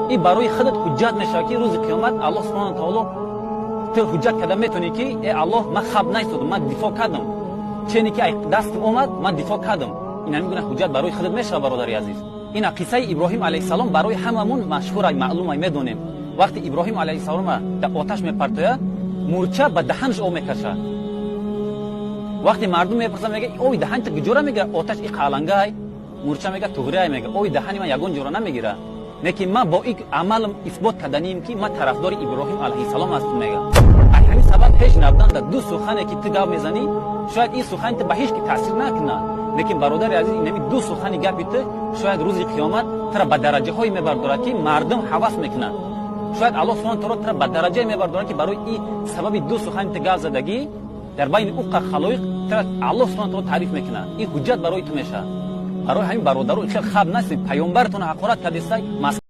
این برای خودت حجت میشه که روز قیامت الله سبحانه و تعالی تو حجت کردن میتونی که ای الله من خب نیستم، من دفاع کردم، چنی که دست اومد من دفاع کردم. اینا میگن حجت برای خودت میشه برادر عزیز. این قصه ابراهیم علیه السلام برای هممون مشهور و معلومه میدونیم. وقتی ابراهیم علیه السلام در آتش میپرتوید مورچه به دهنش او میکشه. وقتی مردم میپرسن میگه اوی دهن تو کجوره، میگه آتش این قلنگای، مورچه میگه توغریه، میگه اوی دهن من یگون جوره نمیگیره. لیکن من با این عملم اثبات کردنیم که من طرفدار ابراهیم علیه السلام هستم. میگه همین سبب پیش نبودن در دو سخنی که تو گپ میزنی شاید این سخن تو به هیچ کی تاثیر نکنه، لیکن برادر عزیز این دو سخنی گپ تو شاید روز قیامت تر به درجه های میبرداره که مردم حواس میکنن. شاید الله سبحانه و تعالی تر به درجه میبرداره که برای این سبب دو سخن تو گپ زدگی در بین اوق خلایق تر الله سبحانه و تعالی تعریف میکنه. این حجت برای تو میشه. برای همین برادران خیلی خوب نیست پیامبرتون حقارت کردید.